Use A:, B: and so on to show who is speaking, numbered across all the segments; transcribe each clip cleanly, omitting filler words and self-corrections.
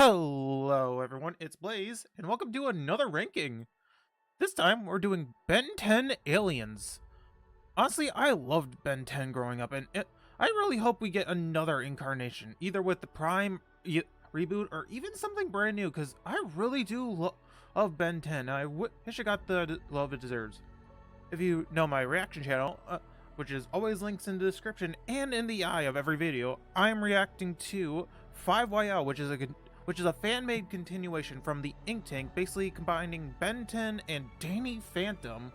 A: Hello everyone, it's Blaze, and welcome to another ranking. This time, we're doing Ben 10 Aliens. Honestly, I loved Ben 10 growing up, and I really hope we get another incarnation, either with the Prime reboot or even something brand new, because I really do love Ben 10. I wish it got the love it deserves. If you know my reaction channel, which is always links in the description and in the eye of every video, I'm reacting to 5YL, which is a fan-made continuation from the Ink Tank, basically combining Ben 10 and Danny Phantom.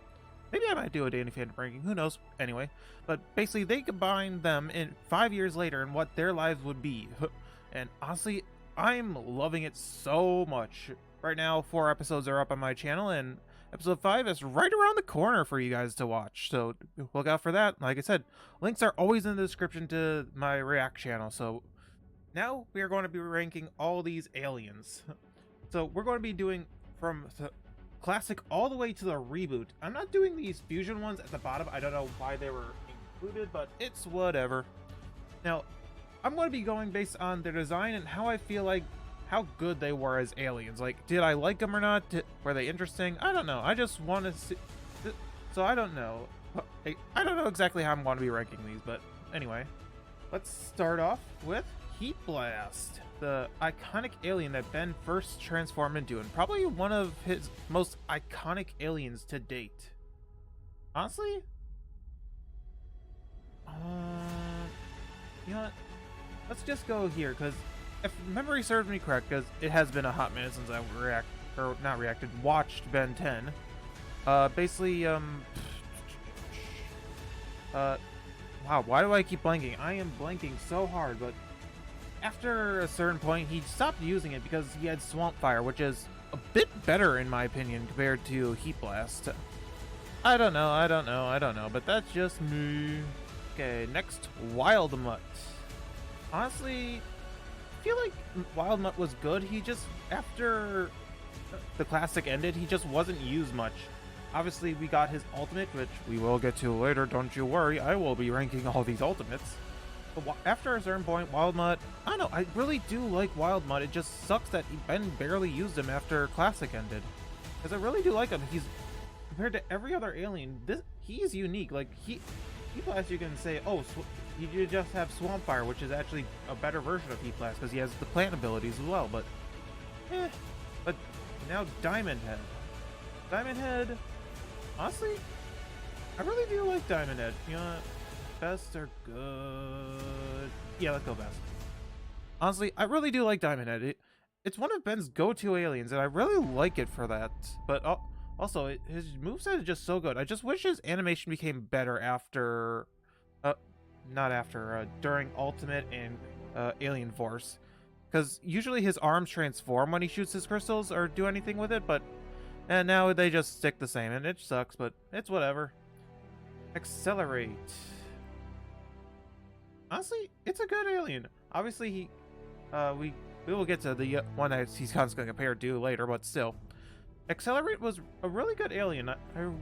A: Maybe I might do a Danny Phantom ranking, who knows, anyway. But basically, they combine them in 5 years later and what their lives would be. And honestly, I'm loving it so much. Right now, 4 episodes are up on my channel, and episode 5 is right around the corner for you guys to watch. So look out for that. Like I said, links are always in the description to my React channel, so now we are going to be ranking all these aliens. So we're going to be doing from the classic all the way to the reboot. I'm not doing these fusion ones at the bottom. I don't know why they were included, but it's whatever. Now, I'm going to be going based on their design and how I feel like how good they were as aliens. Like, did I like them or not? Were they interesting? I don't know. I just want to see. So I don't know. I don't know exactly how I'm going to be ranking these, but anyway, let's start off with Heat Blast, the iconic alien that Ben first transformed into, and probably one of his most iconic aliens to date. Honestly, you know what? Let's just go here, because if memory serves me correct, because it has been a hot minute since I watched Ben 10. Wow, why do I keep blanking? I am blanking so hard, but after a certain point, he stopped using it because he had Swamp Fire, which is a bit better in my opinion compared to Heat Blast. I don't know, but that's just me. Okay, next, Wild Mutt. Honestly, I feel like Wild Mutt was good. He just, after the classic ended, he just wasn't used much. Obviously, we got his ultimate, which we will get to later, don't you worry. I will be ranking all these ultimates. But after a certain point, Wild Mutt, I don't know, I really do like Wild Mutt. It just sucks that Ben barely used him after Classic ended. Because I really do like him. He's, compared to every other alien, he's unique. Like, Heat Blast, you can say, oh, you just have Swamp Fire, which is actually a better version of Heat Blast, because he has the plant abilities as well, but, But now Diamond Head. Diamond Head, honestly, I really do like Diamond Head. You know, best are good. Yeah, let's go best. Honestly, I really do like Diamond Head. It's one of Ben's go-to aliens, and I really like it for that. But also, his moveset is just so good. I just wish his animation became better after, during Ultimate and Alien Force. Because usually his arms transform when he shoots his crystals or do anything with it, but now they just stick the same, and it sucks, but it's whatever. Accelerate. Honestly, it's a good alien. Obviously, we will get to the one that he's constantly compared to later, but still. Accelerate was a really good alien. I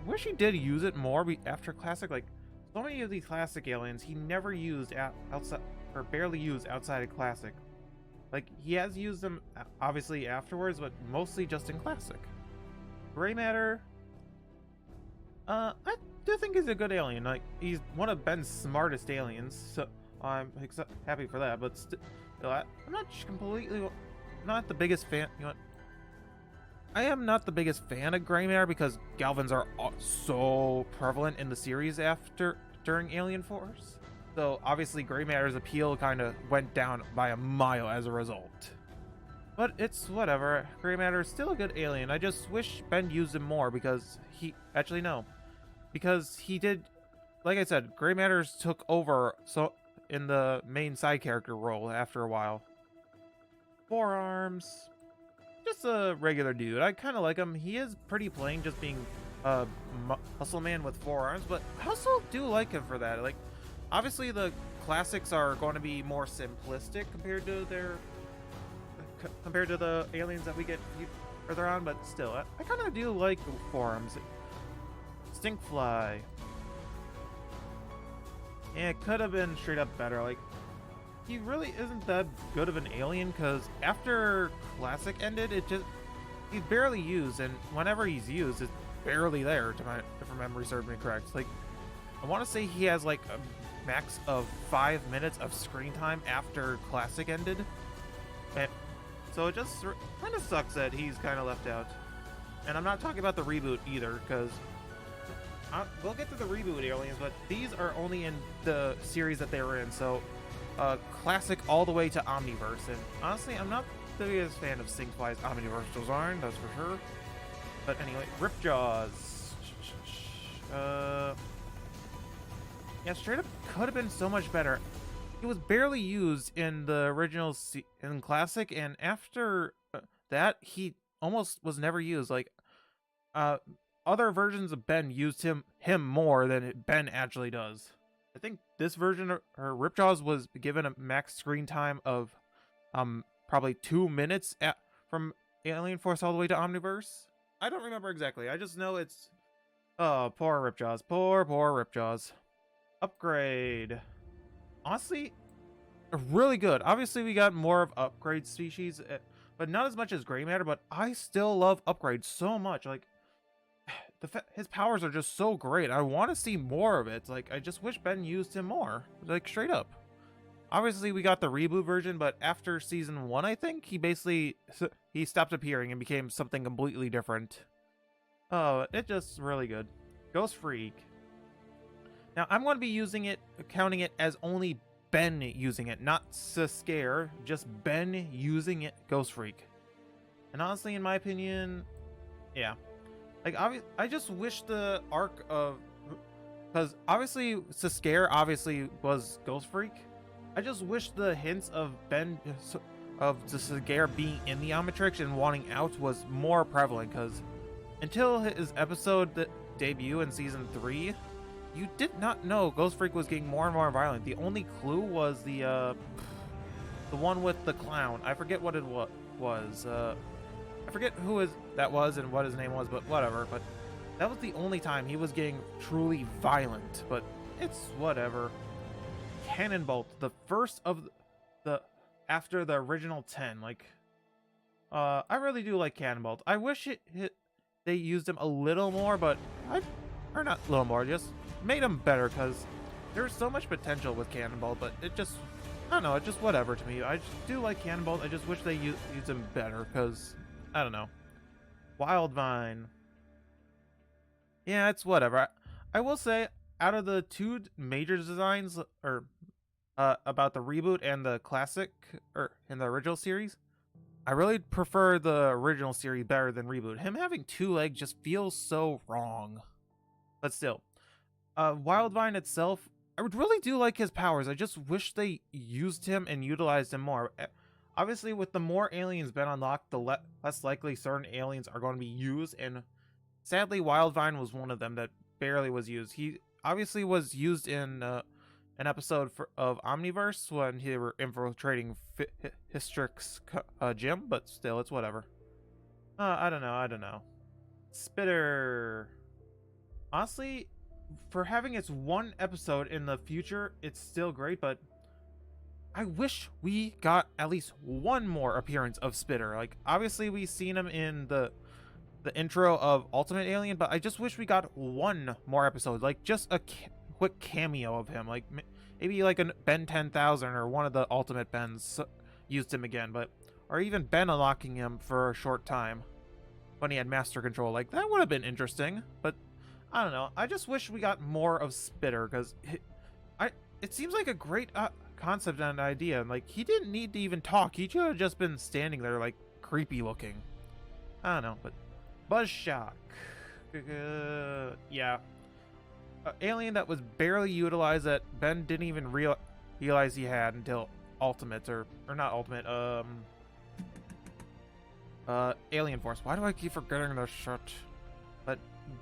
A: wish he did use it more after Classic. Like, so many of these Classic aliens, he never used outside, or barely used outside of Classic. Like, he has used them, obviously, afterwards, but mostly just in Classic. Gray Matter, I do think he's a good alien. Like, he's one of Ben's smartest aliens, so I'm happy for that, but still, I'm not the biggest fan. You know what? I am not the biggest fan of Gray Matter because Galvans are so prevalent in the series during Alien Force. So obviously Gray Matter's appeal kind of went down by a mile as a result. But it's whatever. Gray Matter is still a good alien. I just wish Ben used him more because because he did, like I said, Gray Matters took over in the main side character role after a while. Forearms, just a regular dude. I kind of like him. He is pretty plain, just being a muscle man with 4 arms, but I also do like him for that. Like, obviously the classics are going to be more simplistic compared to the aliens that we get further on, but still, I kind of do like the 4 arms. Stinkfly. Yeah, it could have been straight up better. Like, he really isn't that good of an alien, because after Classic ended, he's barely used, and whenever he's used, it's barely there, if my memory serves me correct. Like, I want to say he has like a max of 5 minutes of screen time after Classic ended, and so it just kind of sucks that he's kind of left out. And I'm not talking about the reboot either, because we'll get to the reboot aliens, but these are only in the series that they were in, so Classic all the way to Omniverse. And honestly, I'm not the biggest fan of Sinclair's Omniverse design, that's for sure. But anyway, Ripjaws. Yeah, straight up could have been so much better. It was barely used in the original in Classic, and after that, he almost was never used. Like, other versions of Ben used him more than Ben actually does. I think this version of Ripjaws was given a max screen time of probably 2 minutes from Alien Force all the way to Omniverse. I don't remember exactly. I just know it's poor Ripjaws. Poor Ripjaws. Upgrade. Honestly, really good. Obviously, we got more of upgrade species, but not as much as Gray Matter, but I still love Upgrade so much. Like, his powers are just so great. I want to see more of it. Like, I just wish Ben used him more. Like, straight up. Obviously, we got the reboot version, but after season 1, I think, he stopped appearing and became something completely different. Oh, it's just really good. Ghost Freak. Now, I'm going to be counting it as only Ben using it, not Scare, just Ben using it, Ghost Freak. And honestly, in my opinion, yeah. Like, I just wish the arc of, because obviously Scare obviously was Ghost Freak. I just wish the hints of Ben, of the Scare being in the Omnitrix and wanting out was more prevalent, because until his episode debut in season 3, you did not know Ghost Freak was getting more and more violent. The only clue was the one with the clown. I forget what it was. I forget who that was and what his name was, but whatever. But that was the only time he was getting truly violent. But it's whatever. Cannonbolt, the first of the after the original 10. Like, I really do like Cannonbolt. I wish they used him a little more, but or not a little more, just made him better, because there's so much potential with Cannonbolt, but it just, I don't know, it's just whatever to me. I just do like Cannonbolt. I just wish they used him better, because I don't know. Wildvine. Yeah, it's whatever. I will say, out of the two major designs, or about the reboot and the classic, or in the original series, I really prefer the original series better than reboot. Him having 2 legs just feels so wrong. But still, Wildvine itself, I really do like his powers. I just wish they used him and utilized him more. Obviously, with the more aliens been unlocked, the less likely certain aliens are going to be used, and sadly, Wildvine was one of them that barely was used. He obviously was used in an episode of Omniverse when they were infiltrating Hystrix gym, but still, it's whatever. I don't know. Spitter. Honestly, for having its 1 episode in the future, it's still great, but I wish we got at least 1 more appearance of Spitter. Like, obviously, we've seen him in the intro of Ultimate Alien, but I just wish we got 1 more episode, like just a quick cameo of him, like maybe like a Ben 10,000 or one of the Ultimate Bens used him again, or even Ben unlocking him for a short time when he had Master Control. Like, that would have been interesting, but I don't know. I just wish we got more of Spitter, because it seems like a great concept and idea. Like, he didn't need to even talk. He should have just been standing there, like, creepy looking. I don't know, but Buzzshock. Yeah. Alien that was barely utilized, that Ben didn't even realize he had until Ultimate, or not Ultimate, Alien Force. Why do I keep forgetting this shit? But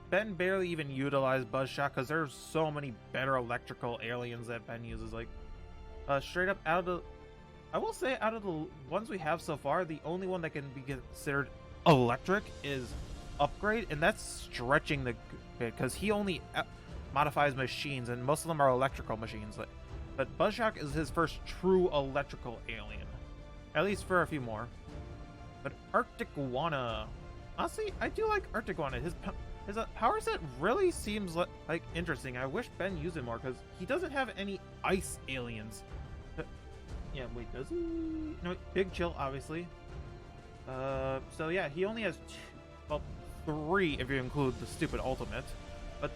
A: Ben barely even utilized Buzzshock, because there's so many better electrical aliens that Ben uses. Like, straight up I will say, out of the ones we have so far, the only one that can be considered electric is Upgrade, and that's stretching the bit, because he only modifies machines, and most of them are electrical machines. Like, But Buzzshock is his first true electrical alien. At least for a few more. But Arcticuana. Honestly, I do like Arcticuana. His power set really seems like interesting. I wish Ben used it more because he doesn't have any ice aliens. Yeah, wait, does he? No, Big Chill, obviously. So yeah, he only has well, 3 if you include the stupid ultimate. But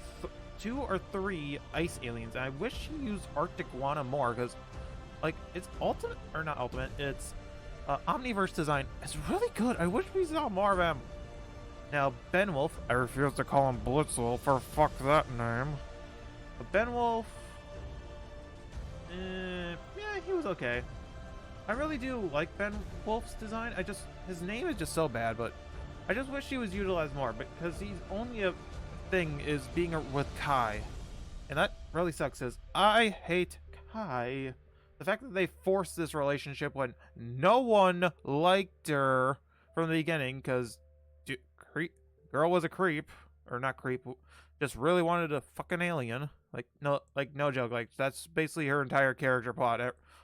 A: 2 or 3 ice aliens. And I wish he used Arcticuana more because, like, it's ultimate, or not ultimate, it's Omniverse design is really good. I wish we saw more of him. Now, Benwolf, I refuse to call him Blitzwolf, for fuck that name. But Benwolf, yeah, he was okay. I really do like Benwolf's design. His name is just so bad, but I just wish he was utilized more because he's only a thing is being with Kai. And that really sucks because I hate Kai. The fact that they forced this relationship when no one liked her from the beginning because girl was a creep, or not creep, just really wanted a fucking alien. Like no joke. Like that's basically her entire character plot.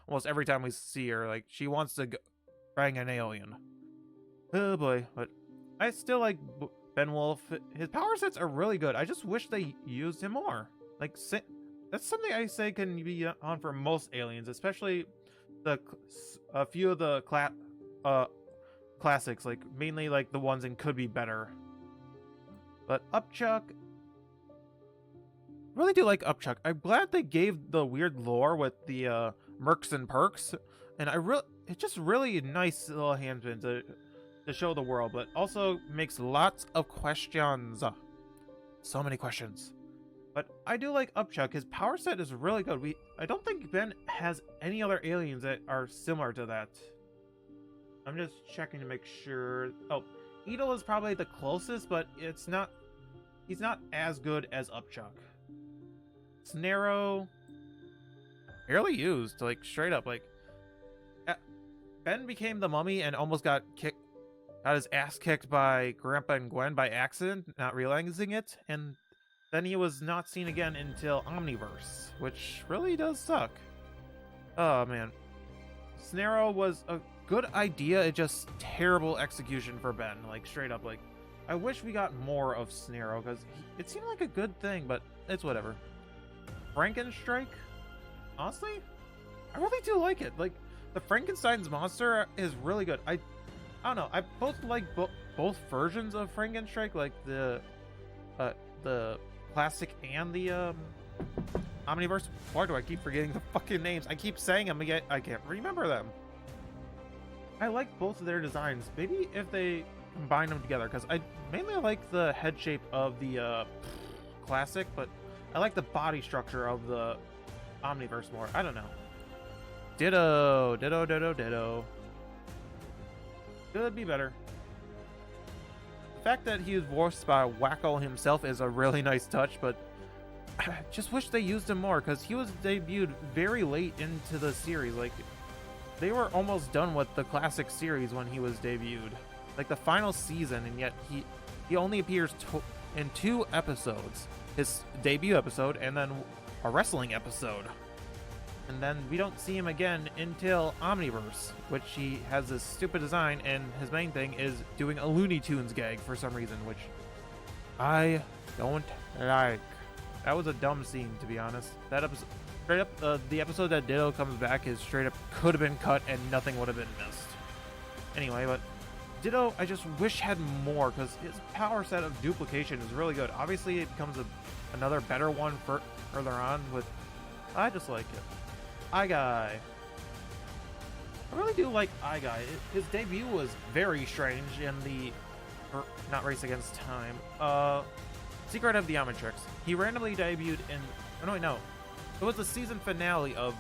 A: Almost every time we see her, like she wants to bang an alien. Oh boy, but I still like Benwolf. His power sets are really good. I just wish they used him more. Like that's something I say can be on for most aliens, especially a few of the classics, like mainly like the ones in Could Be Better. But Upchuck, really do like Upchuck. I'm glad they gave the weird lore with the Mercs and Perks, and it's just really nice little handpin to show the world, but also makes lots of questions. So many questions. But I do like Upchuck. His power set is really good. I don't think Ben has any other aliens that are similar to that. I'm just checking to make sure. Oh, Edel is probably the closest, but he's not as good as Upchuck. Snarrow, barely used, like straight up. Like Ben became the Mummy and almost got his ass kicked by Grandpa and Gwen by accident, not realizing it, and then he was not seen again until Omniverse, which really does suck. Oh man, Snarrow was a good idea, it's just terrible execution for Ben. Like straight up, like I wish we got more of Snarrow because it seemed like a good thing, but it's whatever. Frankenstrike, honestly, I really do like it. Like the Frankenstein's monster is really good. I don't know. I both like both versions of Frankenstrike, like the classic and the Omniverse. Why do I keep forgetting the fucking names? I keep saying them again. I can't remember them. I like both of their designs. Maybe if they combine them together, because I mainly like the head shape of the classic, but I like the body structure of the Omniverse more. I don't know. Ditto. Could be better. The fact that he was voiced by Wacko himself is a really nice touch, but I just wish they used him more because he was debuted very late into the series. Like they were almost done with the classic series when he was debuted, like the final season, and yet he only appears in 2 episodes: his debut episode and then a wrestling episode. And then we don't see him again until Omniverse, which he has this stupid design, and his main thing is doing a Looney Tunes gag for some reason, which I don't like. That was a dumb scene, to be honest. That episode, straight up, the episode that Ditto comes back is straight up could have been cut and nothing would have been missed. Anyway, but Ditto, I just wish had more, because his power set of duplication is really good. Obviously, it becomes another better one further on with... I just like it. Eye Guy. I really do like Eye Guy. His debut was very strange in not Race Against Time. Secret of the Omnitrix. He randomly debuted in... Oh, no, wait, no. It was the season finale of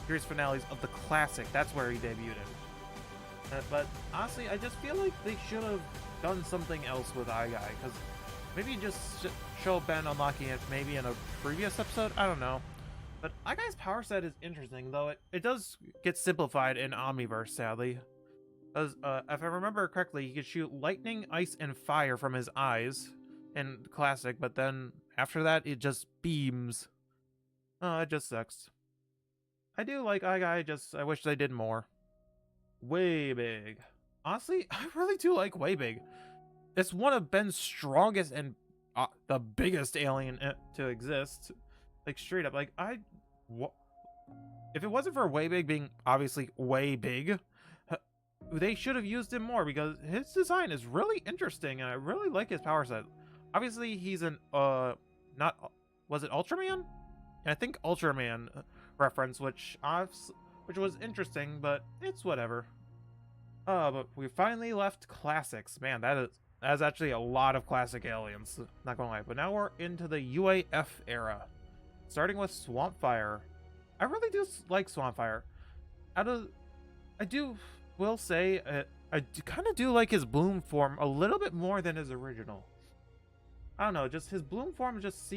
A: series finales of the classic. That's where he debuted in. But honestly, I just feel like they should have done something else with Eye Guy, because maybe just show Ben unlocking it maybe in a previous episode. I don't know. But Eye Guy's power set is interesting, though it does get simplified in Omniverse, sadly. Because if I remember correctly, he could shoot lightning, ice, and fire from his eyes in Classic, but then after that, it just beams. Oh, it just sucks. I do like Eye Guy, just I wish they did more. Way Big. Honestly, I really do like Way Big. It's one of Ben's strongest and the biggest alien to exist. Like straight up, like if it wasn't for Way Big being obviously way big, they should have used him more because his design is really interesting and I really like his power set. Obviously, he's an not was it Ultraman? I think Ultraman reference, which was interesting, but it's whatever. But we finally left classics. Man, that's actually a lot of classic aliens. Not gonna lie, but now we're into the UAF era, starting with Swampfire. I really do like Swampfire. Will say I kind of do like his bloom form a little bit more than his original. I don't know, just his bloom form just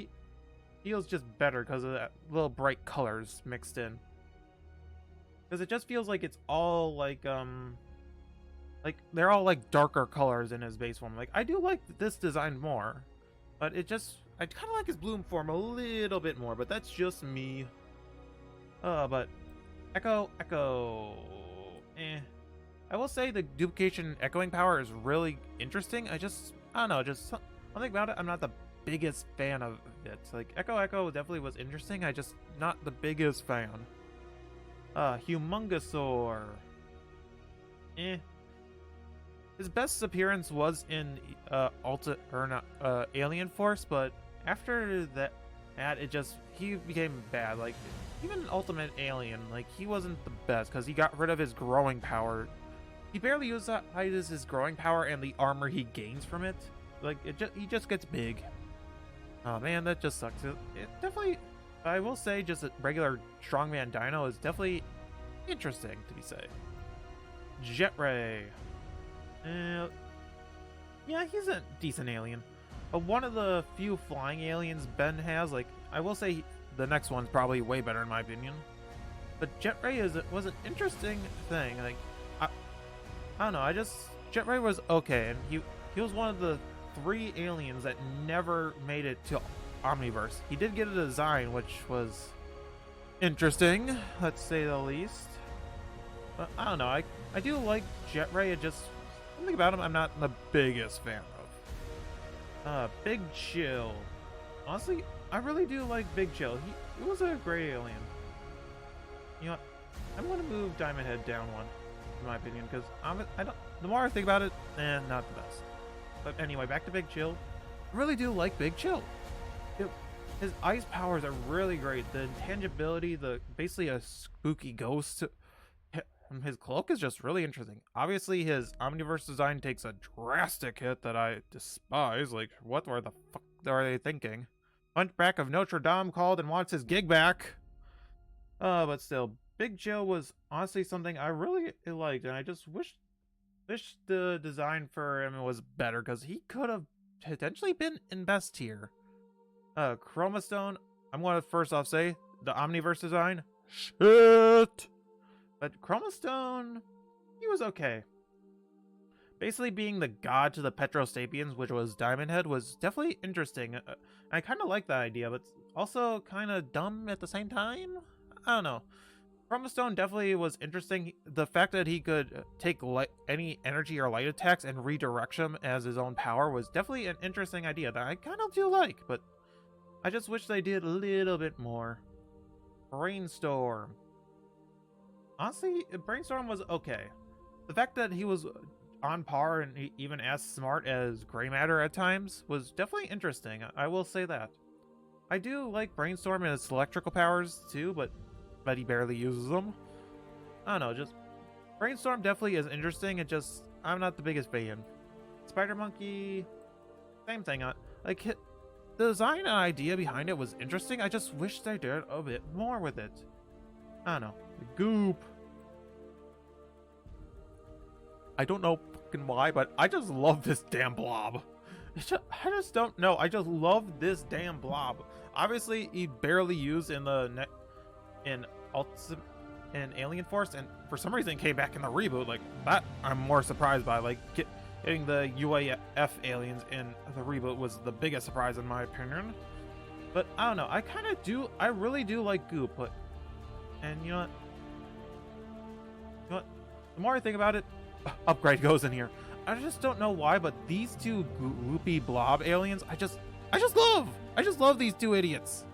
A: feels just better because of that little bright colors mixed in. Because it just feels like it's all like they're all like darker colors in his base form. Like I do like this design more, but I kind of like his bloom form a little bit more. But that's just me. But Echo, I will say the duplication echoing power is really interesting. I don't know, just something about it. I'm not the biggest fan of it. Like Echo definitely was interesting. I just not the biggest fan. Humongosaur. His best appearance was in Alien Force, but after that he became bad. Like even Ultimate Alien, like he wasn't the best because he got rid of his growing power. He barely utilizes his growing power and the armor he gains from it. Like he just gets big. Oh man, that just sucks. It definitely, I will say, just a regular strongman dino is definitely interesting to be said. Jetray. Yeah, he's a decent alien. But one of the few flying aliens Ben has, like, I will say the next one's probably way better in my opinion. But Jetray was an interesting thing. Like, I don't know, Jetray was okay, and he was one of the 3 aliens that never made it to Omniverse. He did get a design which was interesting, let's say the least. But I don't know, I do like Jetray. Something about him I'm not the biggest fan of. Big Chill. Honestly, I really do like Big Chill. He was a great alien. You know what? I'm gonna move Diamond Head down one, in my opinion, because the more I think about it, not the best. But anyway, back to Big Chill. I really do like Big Chill. His ice powers are really great. The intangibility, basically a spooky ghost. His cloak is just really interesting. Obviously, his Omniverse design takes a drastic hit that I despise. Like, what the fuck are they thinking? Hunchback of Notre Dame called and wants his gig back. But still, Big Chill was honestly something I really liked, and I just wish the design for him was better, because he could have potentially been in best tier. Chromastone, I'm going to first off say, the Omniverse design, shit! But Chromastone, he was okay. Basically being the god to the Petrosapiens, which was Diamond Head, was definitely interesting. I kind of like that idea, but also kind of dumb at the same time? I don't know. Chromastone definitely was interesting. The fact that he could take any energy or light attacks and redirect them as his own power was definitely an interesting idea that I kind of do like, but I just wish they did a little bit more. Brainstorm. Honestly, Brainstorm was okay. The fact that he was on par and even as smart as Grey Matter at times was definitely interesting. I will say that. I do like Brainstorm and his electrical powers too, but he barely uses them. I don't know, just Brainstorm definitely is interesting. I'm not the biggest fan. Spider Monkey, same thing. Like the design and idea behind it was interesting. I just wish they did a bit more with it. I don't know. Goop. I don't know fucking why, but I just love this damn blob. I just don't know. I just love this damn blob. Obviously, he barely used in Alien Force, and for some reason came back in the reboot. Like that, I'm more surprised by. Like getting the UAF aliens in the reboot was the biggest surprise in my opinion. But I don't know. I really do like Goop, but And you know what? You know what? The more I think about it, upgrade goes in here. I just don't know why, but these two gloopy blob aliens, I just love. I just love these two idiots.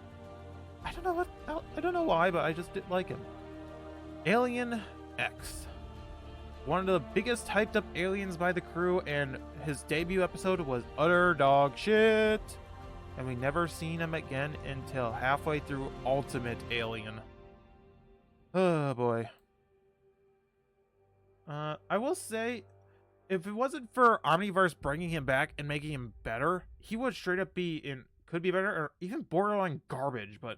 A: I don't know why, but I just didn't like him. Alien X. One of the biggest hyped up aliens by the crew, and his debut episode was utter dog shit. And we never seen him again until halfway through Ultimate Alien. Oh boy. I will say, if it wasn't for Omniverse bringing him back and making him better, he would straight up could be better, or even borderline garbage, but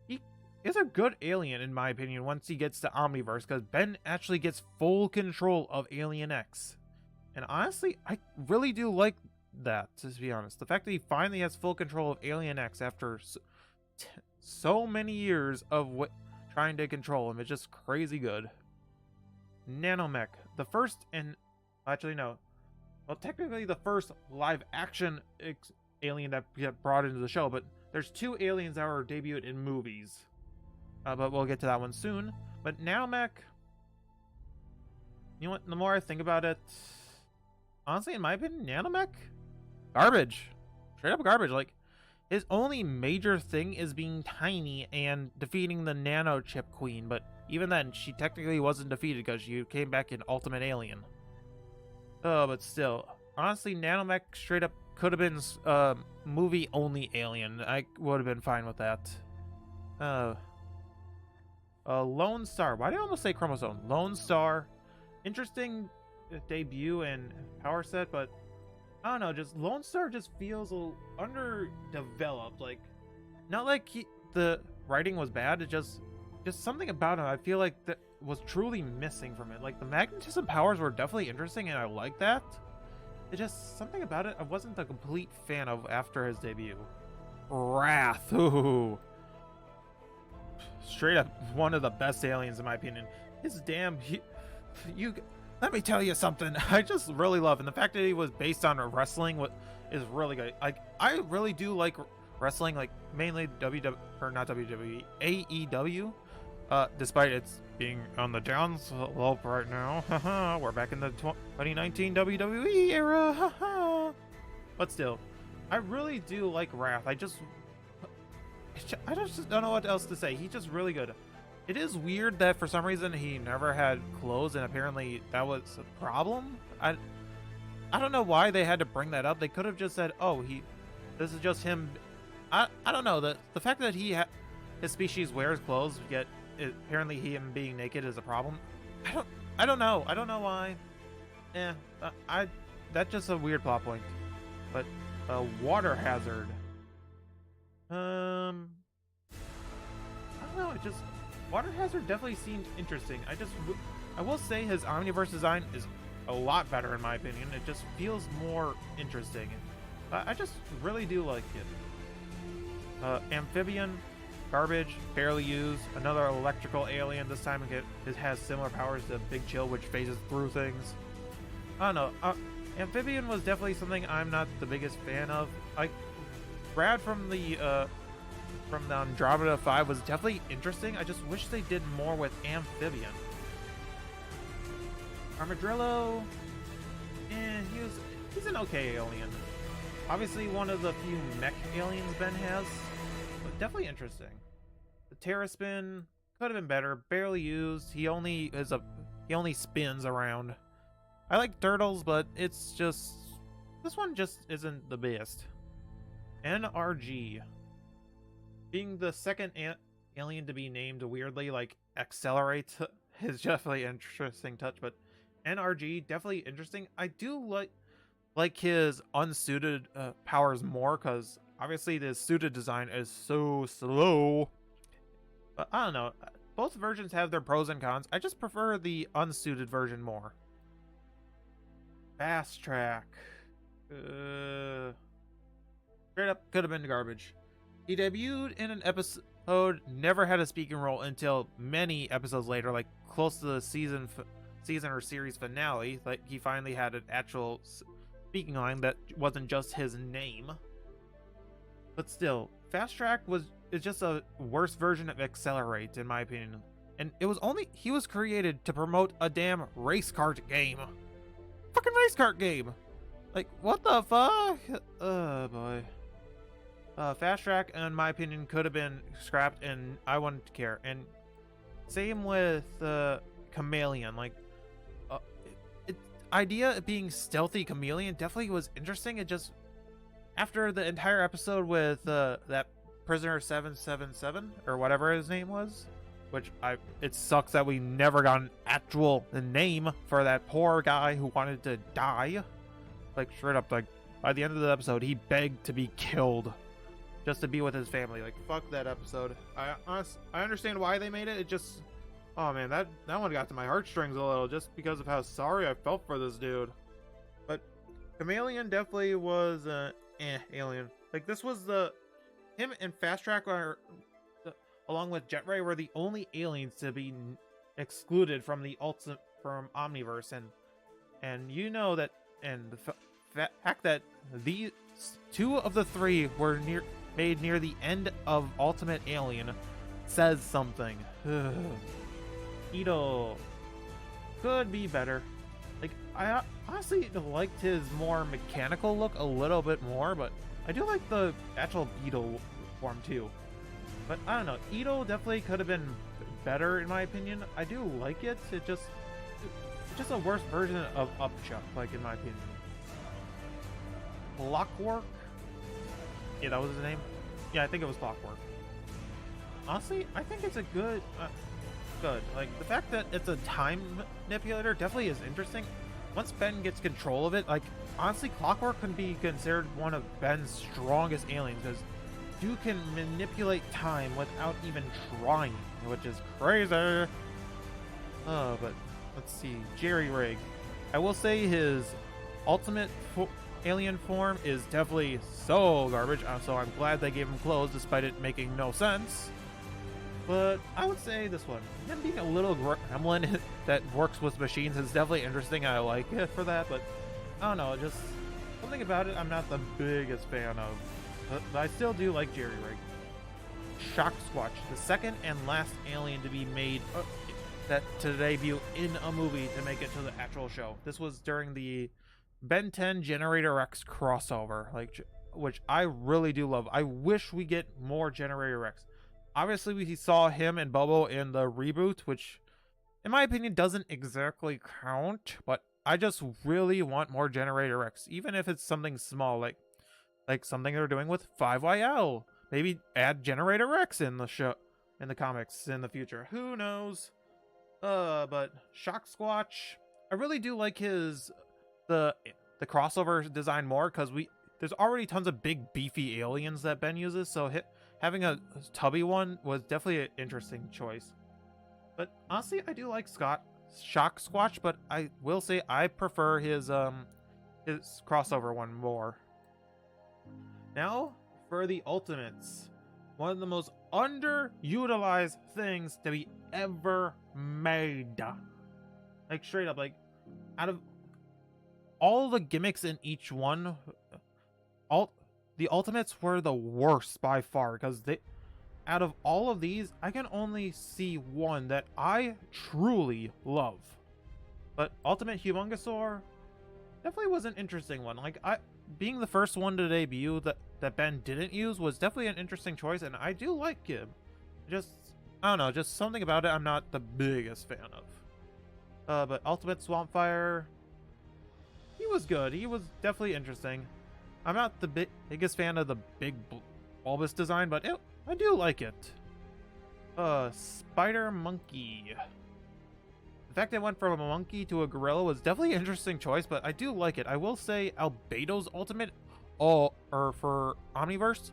A: he is a good alien in my opinion once he gets to Omniverse, because Ben actually gets full control of Alien X. And honestly, I really do like that, to be honest. The fact that he finally has full control of Alien X after so many years of trying to control him, it's just crazy good. Nanomech, the first technically the first live action alien that got brought into the show, but there's two aliens that were debuted in movies. But we'll get to that one soon. But Nanomech, you know what, the more I think about it, honestly, in my opinion, Nanomech, garbage. Straight up garbage. Like, his only major thing is being tiny and defeating the Nano Chip Queen, but even then, she technically wasn't defeated because she came back in Ultimate Alien. Oh, but still, honestly, Nanomech straight up could have been movie-only alien. I would have been fine with that. Lone Star. Why did I almost say Chromosome? Lone Star. Interesting debut and power set, but I don't know, just Lone Star just feels a little underdeveloped. Like, not like the writing was bad, it just something about him I feel like that was truly missing from it. Like, the magnetism powers were definitely interesting and I like that. It's just something about it I wasn't a complete fan of after his debut. Wrath. Ooh. Straight up one of the best aliens in my opinion. His damn let me tell you something I just really love, and the fact that he was based on wrestling is really good. I really do like wrestling, like mainly AEW. Despite it's being on the down slope right now. We're back in the 2019 WWE era. But still, I really do like Wrath. I just don't know what else to say. He's just really good. It is weird that for some reason he never had clothes, and apparently that was a problem. I don't know why they had to bring that up. They could have just said, "Oh, this is just him." I don't know. The fact that his species wears clothes, yet apparently him being naked is a problem. I don't know. I don't know why. That's just a weird plot point. But Water Hazard. I don't know. Water Hazard definitely seemed interesting. I will say his Omniverse design is a lot better in my opinion. It just feels more interesting. I just really do like it. Amphibian, garbage, barely used. Another electrical alien. This time it has similar powers to Big Chill, which phases through things. I don't know. Amphibian was definitely something I'm not the biggest fan of. Brad from the Andromeda 5 was definitely interesting. I just wish they did more with Amphibian. Armadillo, he's an okay alien. Obviously one of the few mech aliens Ben has, but definitely interesting. The Terraspin could have been better, barely used. He only spins around. I like turtles, but it's just this one just isn't the best. NRG. Being the second alien to be named weirdly like Accelerate is definitely an interesting touch, but NRG definitely interesting. I do like his unsuited powers more, because obviously the suited design is so slow. But I don't know. Both versions have their pros and cons. I just prefer the unsuited version more. Fast Track. Straight up could have been garbage. He debuted in an episode, never had a speaking role until many episodes later, like close to the season or series finale. Like, he finally had an actual speaking line that wasn't just his name. But still, Fast Track was it's just a worse version of Accelerate, in my opinion. And he was created to promote a damn race kart game. Fucking race kart game. Like, what the fuck? Oh boy. Fast Track, in my opinion, could have been scrapped, and I wouldn't care. And same with Chameleon. Like, idea of being stealthy Chameleon definitely was interesting. It just, after the entire episode with that Prisoner 777 or whatever his name was, which it sucks that we never got an actual name for that poor guy who wanted to die. Like, straight up, like, by the end of the episode, he begged to be killed just to be with his family. Like, fuck that episode. I understand why they made it. It just, oh man, that one got to my heartstrings a little, just because of how sorry I felt for this dude. But Chameleon definitely was alien. Like, this was him and Fast Track are, along with Jet Ray, were the only aliens to be excluded from from Omniverse, and you know that, and the fact that these two of the three were made near the end of Ultimate Alien says something. Ito could be better. Like, I honestly liked his more mechanical look a little bit more, but I do like the actual Beetle form too. But I don't know, Ito definitely could have been better in my opinion. I do like it. It's just a worse version of Upchuck, like, in my opinion. Clockwork? Yeah, that was his name? Yeah, I think it was Clockwork. Honestly, I think it's a good. Like, the fact that it's a time manipulator definitely is interesting. Once Ben gets control of it, like, honestly, Clockwork can be considered one of Ben's strongest aliens, because dude can manipulate time without even trying, which is crazy. Oh, but let's see. Jerry Rig. I will say his ultimate alien form is definitely so garbage, so I'm glad they gave him clothes despite it making no sense. But I would say this one, him being a little gremlin that works with machines, is definitely interesting. I like it for that, but I don't know, just something about it I'm not the biggest fan of. But I still do like Jerry Rig. Shock Squatch, the second and last alien to be made to debut in a movie to make it to the actual show. This was during the Ben 10 Generator X crossover, like, which I really do love. I wish we get more Generator X. Obviously, we saw him and Bobo in the reboot, which, in my opinion, doesn't exactly count. But I just really want more Generator X, even if it's something small, like something they're doing with 5YL. Maybe add Generator X in the show, in the comics in the future. Who knows? But Shock Squatch, I really do like the crossover design more, because there's already tons of big beefy aliens that Ben uses, so having a tubby one was definitely an interesting choice. But honestly, I do like Shock Squatch, but I will say I prefer his crossover one more. Now for the Ultimates, one of the most underutilized things to be ever made. Like, straight up, like, out of all the gimmicks in each one, the Ultimates were the worst by far, because out of all of these, I can only see one that I truly love. But Ultimate Humongousaur definitely was an interesting one. Like, being the first one to debut that Ben didn't use was definitely an interesting choice, and I do like him. Just, I don't know, just something about it I'm not the biggest fan of. But Ultimate Swampfire, he was good. He was definitely interesting. I'm not the biggest fan of the big bulbous design, but I do like it. Spider Monkey. The fact they went from a monkey to a gorilla was definitely an interesting choice, but I do like it. I will say Albedo's Ultimate, or for Omniverse,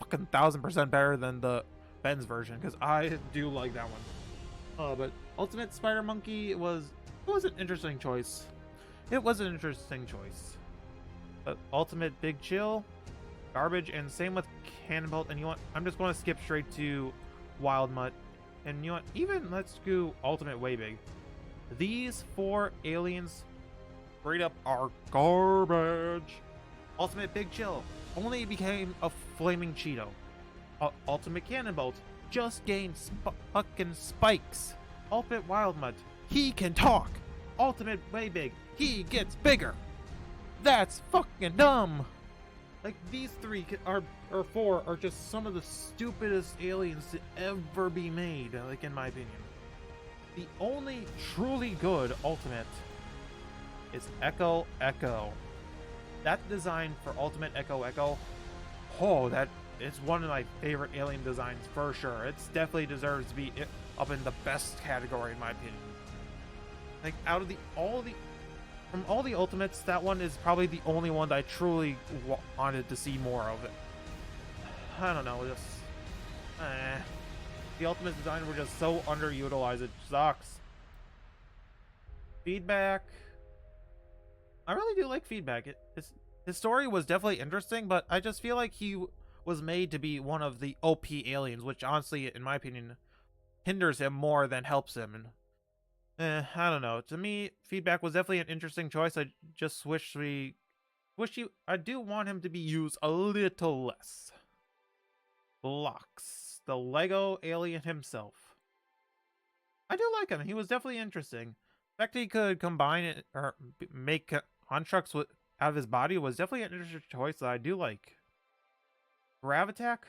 A: fucking 1000% better than the Ben's version, because I do like that one. But Ultimate Spider Monkey was an interesting choice. It was an interesting choice. Ultimate Big Chill, garbage, and same with Cannonbolt. And you know what? I'm just going to skip straight to Wild Mutt. And you know what? Even let's go Ultimate Way Big. These four aliens straight up are garbage. Ultimate Big Chill only became a flaming Cheeto. Ultimate Cannon Bolt just gained fucking spikes. Ultimate Wild Mutt, he can talk. Ultimate Way Big, he gets bigger. That's fucking dumb. Like, these three or four are just some of the stupidest aliens to ever be made, like, in my opinion. The only truly good ultimate is Echo Echo. That design for Ultimate Echo Echo, oh, that it's one of my favorite alien designs for sure. It definitely deserves to be up in the best category in my opinion. Like, out of from all the ultimates, that one is probably the only one that I truly wanted to see more of it. I don't know, just the ultimate design were just so underutilized. It sucks. Feedback. I really do like Feedback. His story was definitely interesting, but I just feel like he was made to be one of the OP aliens, which honestly, in my opinion, hinders him more than helps him. And I don't know. To me, Feedback was definitely an interesting choice. I just I do want him to be used a little less. Blocks, the Lego alien himself. I do like him. He was definitely interesting. The fact that he could combine it or make constructs out of his body was definitely an interesting choice that I do like. Gravitack.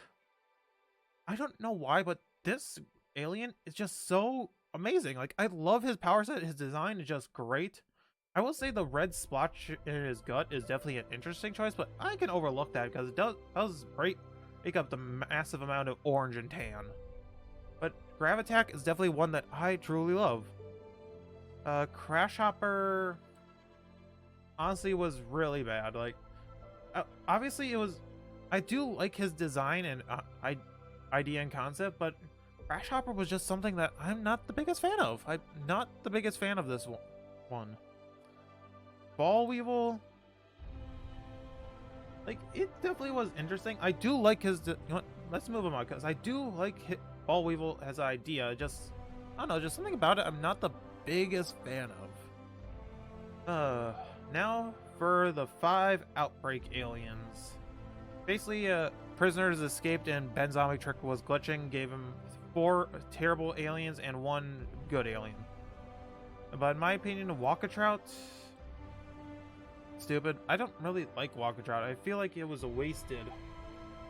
A: I don't know why, but this alien is just so amazing. Like, I love his power set. His design is just great. I will say the red splotch in his gut is definitely an interesting choice, but I can overlook that because it does make up the massive amount of orange and tan. But Gravitack is definitely one that I truly love. Crash Hopper honestly was really bad. Like, obviously I do like his design and idea and concept, but Crash Hopper was just something that I'm not the biggest fan of. I'm not the biggest fan of this one. Ball Weevil, like, it definitely was interesting. I do like his, you know what, let's move him on, because I do like Ball Weevil as an idea. Just, I don't know, just something about it I'm not the biggest fan of. Now for the 5 Outbreak aliens. Basically, prisoners escaped and Ben Zombie Trick was glitching, gave him 4 terrible aliens and 1 good alien. But in my opinion, Walkatrout, stupid. I don't really like Walkatrout. I feel like it was a wasted.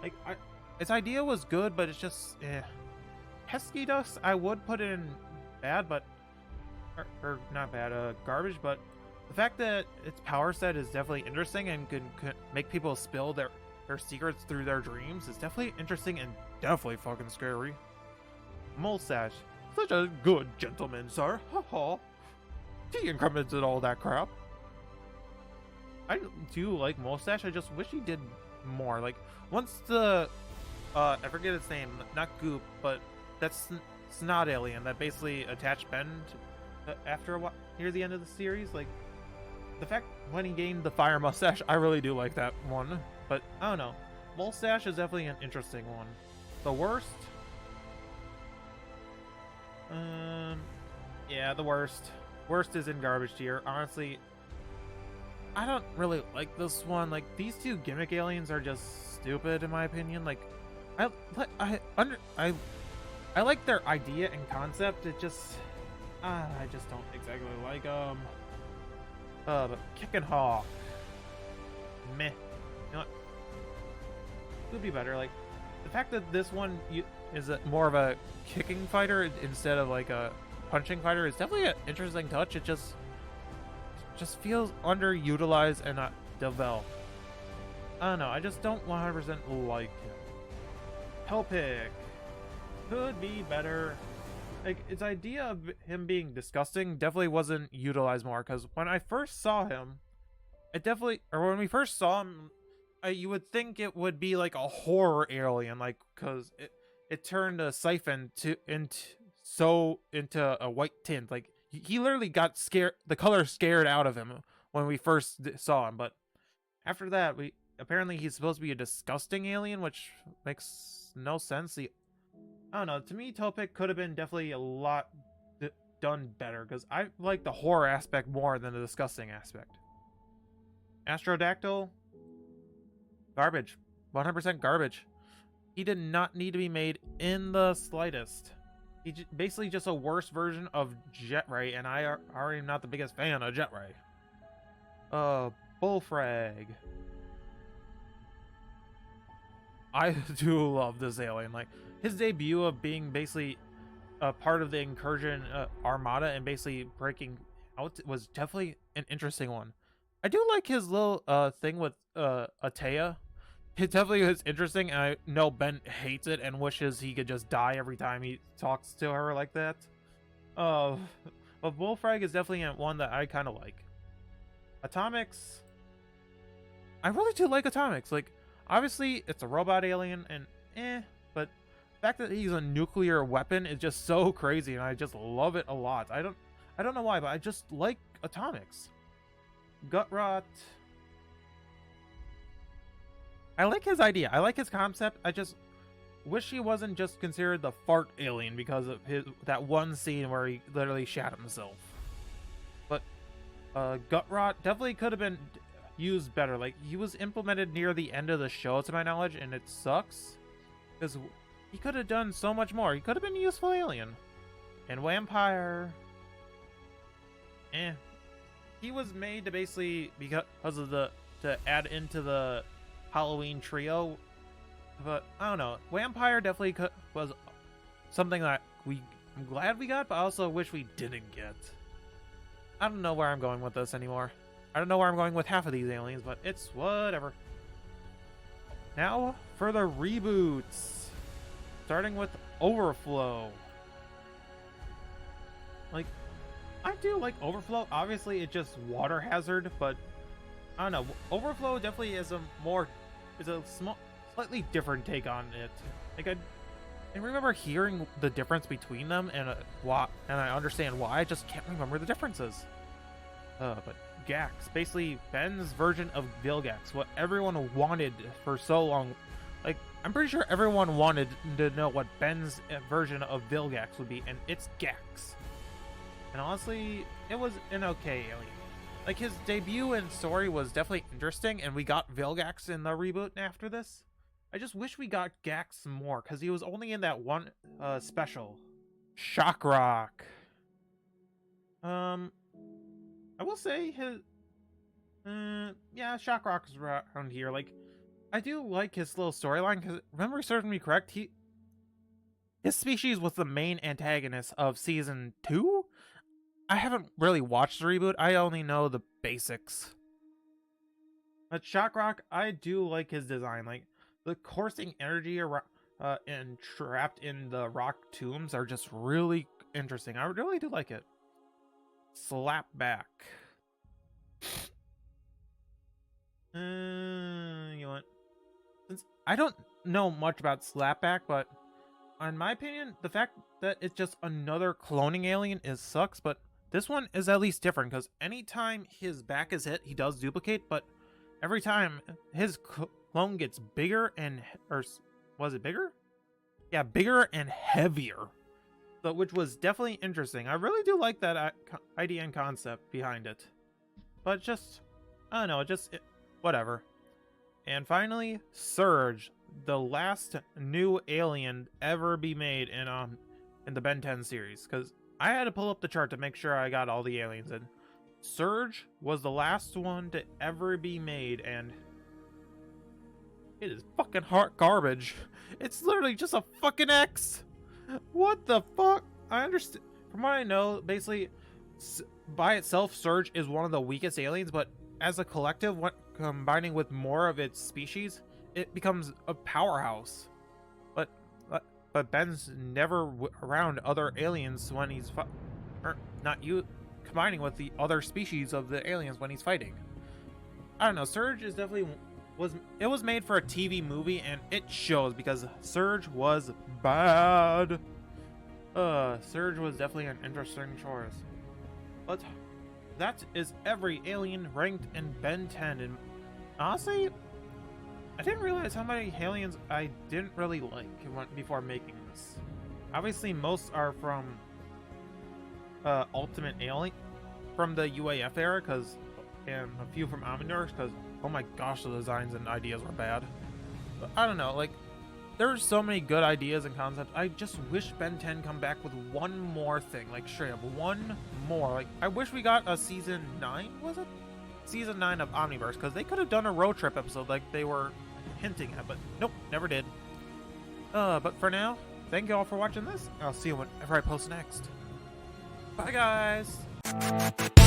A: Like, its idea was good, but it's just Pesky Dust, I would put in bad, but or not bad, garbage. But the fact that its power set is definitely interesting and can make people spill their secrets through their dreams is definitely interesting and definitely fucking scary. Mustache, such a good gentleman, sir. Haha. He incremented all that crap. I do like Mustache. I just wish he did more. Like, once the I forget its name, not Goop, but that's Snot alien that basically attached Ben after a while near the end of the series. Like, the fact when he gained the fire mustache, I really do like that one. But I don't know. Mustache is definitely an interesting one. The worst? Yeah, the worst. Worst is in garbage tier. Honestly, I don't really like this one. Like, these 2 gimmick aliens are just stupid in my opinion. Like, I like their idea and concept. It just I just don't exactly like them. But Kickin' Hawk, meh. You know what? It would be better. Like, the fact that this one is more of a kicking fighter instead of like a punching fighter is definitely an interesting touch. It just feels underutilized and not developed. I don't know. I just don't 100% like him. Telpic could be better. Like, its idea of him being disgusting definitely wasn't utilized more, because when I first saw him, when we first saw him, you would think it would be like a horror alien, like, because it turned a siphon into a white tint. Like, he literally got scared, the color scared out of him when we first saw him. But after that, apparently he's supposed to be a disgusting alien, which makes no sense. I don't know. To me, Telpic could have been definitely a lot done better, because I like the horror aspect more than the disgusting aspect. Astrodactyl, garbage. 100% garbage. he did not need to be made in the slightest. Basically just a worse version of Jetray, and I already am not the biggest fan of Jetray. Bullfrag. I do love this alien. Like, his debut of being basically a part of the Incursion Armada and basically breaking out was definitely an interesting one. I do like his little thing with Atea. It definitely is interesting, and I know Ben hates it and wishes he could just die every time he talks to her like that. But Bullfrag is definitely one that I kind of like. Atomics. I really do like Atomics. Like, obviously, it's a robot alien, and but the fact that he's a nuclear weapon is just so crazy, and I just love it a lot. I don't know why, but I just like Atomics. Gutrot. I like his idea. I like his concept. I just wish he wasn't just considered the fart alien because of that one scene where he literally shat himself. But Gutrot definitely could have been used better. Like, he was implemented near the end of the show, to my knowledge, and it sucks because he could have done so much more. He could have been a useful alien. And Vampire, he was made to basically because of to add into the Halloween trio, but I don't know. Vampire definitely was something that I'm glad we got, but I also wish we didn't get. I don't know where I'm going with this anymore. I don't know where I'm going with half of these aliens, but it's whatever. Now for the reboots, starting with Overflow. Like, I do like Overflow. Obviously, it's just water hazard, but I don't know. Overflow definitely is a slightly different take on it. Like, I remember hearing the difference between them, and I understand why. I just can't remember the differences. But Gax, basically Ben's version of Vilgax, what everyone wanted for so long. Like, I'm pretty sure everyone wanted to know what Ben's version of Vilgax would be, and it's Gax. And honestly, it was an okay alien. Like, his debut and story was definitely interesting, and we got Vilgax in the reboot after this. I just wish we got Gax more, because he was only in that one special. Shock Rock. I will say his... yeah, Shock Rock is around here. Like, I do like his little storyline, because, remember, serving me correct, his species was the main antagonist of Season 2? I haven't really watched the reboot. I only know the basics. But Shock Rock, I do like his design. Like, the coursing energy and trapped in the rock tombs are just really interesting. I really do like it. Slapback. You know what? Since I don't know much about Slapback, but in my opinion, the fact that it's just another cloning alien sucks, but this one is at least different, because anytime his back is hit, he does duplicate, but every time his clone gets bigger and... or was it bigger? Yeah, bigger and heavier. So, which was definitely interesting. I really do like that idea and concept behind it. But just... I don't know, whatever. And finally, Surge, the last new alien ever be made in the Ben 10 series, because I had to pull up the chart to make sure I got all the aliens in. Surge was the last one to ever be made, and it is fucking hard garbage. It's literally just a fucking X. What the fuck? I understand. From what I know, basically, by itself, Surge is one of the weakest aliens, but as a collective, combining with more of its species, it becomes a powerhouse. But Ben's never around other aliens when he's combining with the other species of the aliens when he's fighting. I don't know. Surge is definitely was made for a TV movie, and it shows, because Surge was bad. Surge was definitely an interesting choice. But that is every alien ranked in Ben 10, and honestly, I didn't realize how many aliens I didn't really like before making this. Obviously, most are from Ultimate Alien, from the UAF era, and a few from Omnidorks, because, oh my gosh, the designs and ideas were bad. But I don't know, like, There's so many good ideas and concepts. I just wish Ben 10 come back with one more thing, like straight up one more. Like, I wish we got a season 9, was it? Season 9 of Omniverse, because they could have done a road trip episode like they were hinting at, but nope, never did. But for now, thank you all for watching this. I'll see you whenever I post next. Bye, guys!